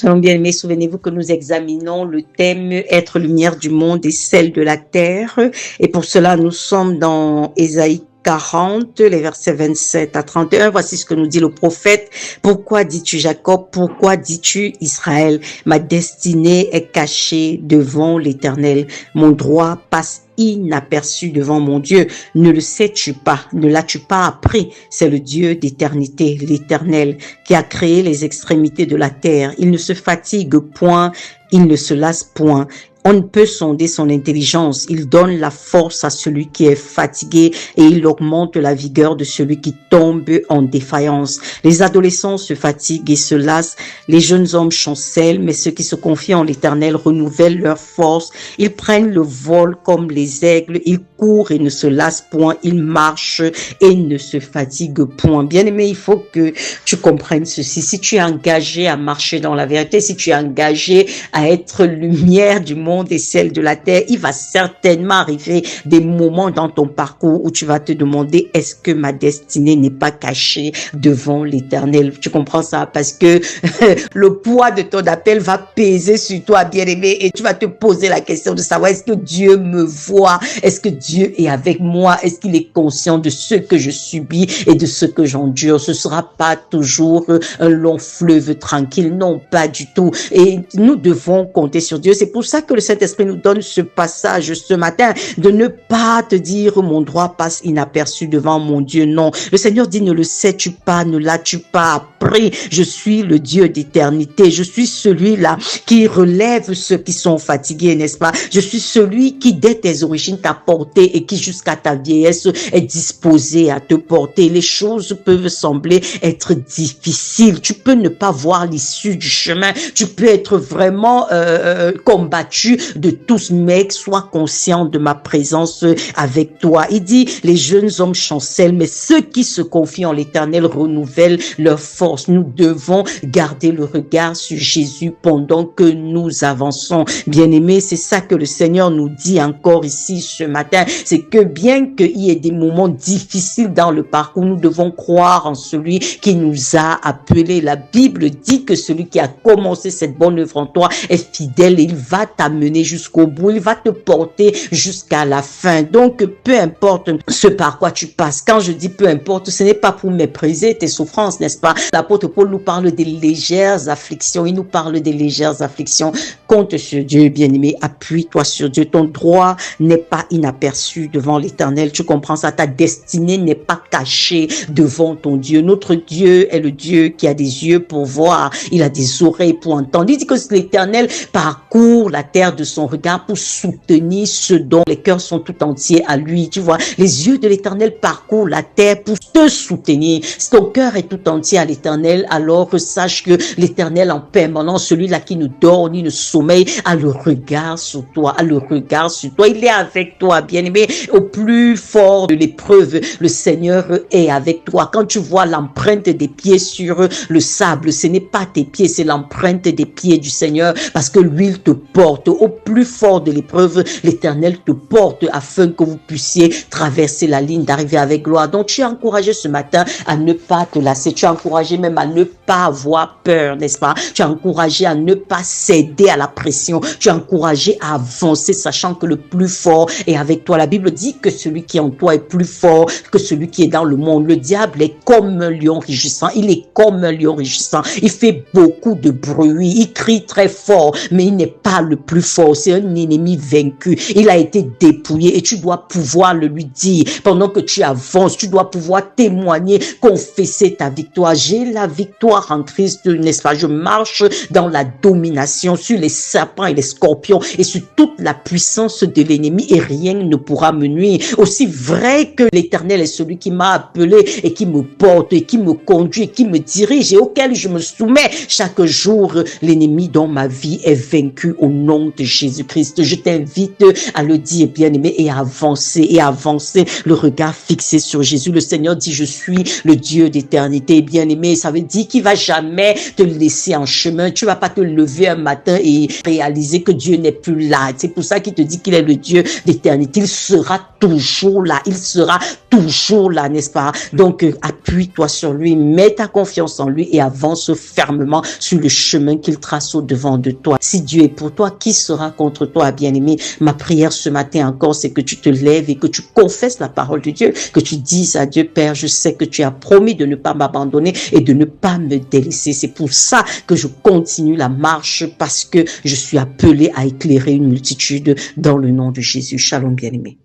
Shalom bien-aimés, souvenez-vous que nous examinons le thème « Être lumière du monde et celle de la terre ». Et pour cela, nous sommes dans Ésaïe 40, les versets 27 à 31. Voici ce que nous dit le prophète. « Pourquoi dis-tu Jacob? Pourquoi dis-tu Israël? Ma destinée est cachée devant l'Éternel. Mon droit passe inaperçu devant mon Dieu. Ne le sais-tu pas? Ne l'as-tu pas appris? C'est le Dieu d'éternité, l'Éternel, qui a créé les extrémités de la terre. Il ne se fatigue point, il ne se lasse point. On ne peut sonder son intelligence. Il donne la force à celui qui est fatigué et il augmente la vigueur de celui qui tombe en défaillance. Les adolescents se fatiguent et se lassent. Les jeunes hommes chancellent, mais ceux qui se confient en l'Éternel renouvellent leur force. Ils prennent le vol comme les aigles. Ils courent et ne se lassent point. Ils marchent et ne se fatiguent point. Bien-aimé, il faut que tu comprennes ceci. Si tu es engagé à marcher dans la vérité, si tu es engagé à être lumière du monde et celle de la terre, il va certainement arriver des moments dans ton parcours où tu vas te demander, est-ce que ma destinée n'est pas cachée devant l'Éternel? Tu comprends ça? Parce que le poids de ton appel va peser sur toi, bien-aimé, et tu vas te poser la question de savoir, est-ce que Dieu me voit? Est-ce que Dieu est avec moi? Est-ce qu'il est conscient de ce que je subis et de ce que j'endure? Ce sera pas toujours un long fleuve tranquille, non, pas du tout. Et nous devons compter sur Dieu. C'est pour ça que le Saint-Esprit nous donne ce passage ce matin, de ne pas te dire mon droit passe inaperçu devant mon Dieu. Non, le Seigneur dit, ne le sais-tu pas, ne l'as-tu pas appris? Je suis le Dieu d'éternité, je suis celui-là qui relève ceux qui sont fatigués, n'est-ce pas? Je suis celui qui dès tes origines t'a porté et qui jusqu'à ta vieillesse est disposé à te porter. Les choses peuvent sembler être difficiles, tu peux ne pas voir l'issue du chemin, tu peux être vraiment combattu de tous, mais sois conscient de ma présence avec toi. Il dit, les jeunes hommes chancellent, mais ceux qui se confient en l'Éternel renouvellent leur force. Nous devons garder le regard sur Jésus pendant que nous avançons. Bien-aimés, c'est ça que le Seigneur nous dit encore ici ce matin. C'est que bien qu'il y ait des moments difficiles dans le parcours, nous devons croire en celui qui nous a appelés. La Bible dit que celui qui a commencé cette bonne œuvre en toi est fidèle et il va t'amener jusqu'au bout, il va te porter jusqu'à la fin. Donc, peu importe ce par quoi tu passes. Quand je dis peu importe, ce n'est pas pour mépriser tes souffrances, n'est-ce pas? L'apôtre Paul nous parle des légères afflictions. Il nous parle des légères afflictions. Compte sur Dieu, bien-aimé. Appuie-toi sur Dieu. Ton droit n'est pas inaperçu devant l'Éternel. Tu comprends ça? Ta destinée n'est pas cachée devant ton Dieu. Notre Dieu est le Dieu qui a des yeux pour voir. Il a des oreilles pour entendre. Il dit que l'Éternel parcourt la terre de son regard pour soutenir ceux dont les cœurs sont tout entiers à lui. Tu vois, les yeux de l'Éternel parcourent la terre pour te soutenir. Si ton cœur est tout entier à l'Éternel, alors sache que l'Éternel en permanence, celui-là qui ne dort ni ne sommeille, a le regard sur toi, a le regard sur toi. Il est avec toi, bien-aimé. Au plus fort de l'épreuve, le Seigneur est avec toi. Quand tu vois l'empreinte des pieds sur le sable, ce n'est pas tes pieds, c'est l'empreinte des pieds du Seigneur, parce que lui, il te porte. Au plus fort de l'épreuve, l'Éternel te porte afin que vous puissiez traverser la ligne d'arrivée avec gloire. Donc, tu es encouragé ce matin à ne pas te lasser. Tu es encouragé même à ne pas avoir peur, n'est-ce pas? Tu es encouragé à ne pas céder à la pression. Tu es encouragé à avancer, sachant que le plus fort est avec toi. La Bible dit que celui qui est en toi est plus fort que celui qui est dans le monde. Le diable est comme un lion rugissant. Il est comme un lion rugissant. Il fait beaucoup de bruit. Il crie très fort, mais il n'est pas le plus fort. C'est un ennemi vaincu. Il a été dépouillé et tu dois pouvoir le lui dire. Pendant que tu avances, tu dois pouvoir témoigner, confesser ta victoire. J'ai la victoire en Christ, n'est-ce pas? Je marche dans la domination sur les serpents et les scorpions et sur toute la puissance de l'ennemi et rien ne pourra me nuire. Aussi vrai que l'Éternel est celui qui m'a appelé et qui me porte et qui me conduit et qui me dirige et auquel je me soumets chaque jour, l'ennemi dans ma vie est vaincu au nom nom de Jésus-Christ. Je t'invite à le dire, bien-aimé, et à avancer, le regard fixé sur Jésus. Le Seigneur dit, je suis le Dieu d'éternité, bien-aimé. Ça veut dire qu'il va jamais te laisser en chemin. Tu vas pas te lever un matin et réaliser que Dieu n'est plus là. C'est pour ça qu'il te dit qu'il est le Dieu d'éternité. Il sera toujours là. Il sera toujours là, n'est-ce pas? Donc, appuie-toi sur lui, mets ta confiance en lui et avance fermement sur le chemin qu'il trace au devant de toi. Si Dieu est pour toi, qui sera contre toi, bien-aimé? Ma prière ce matin encore, c'est que tu te lèves et que tu confesses la parole de Dieu, que tu dises à Dieu, Père, je sais que tu as promis de ne pas m'abandonner et de ne pas me délaisser. C'est pour ça que je continue la marche, parce que je suis appelé à éclairer une multitude dans le nom de Jésus. Shalom, bien-aimé.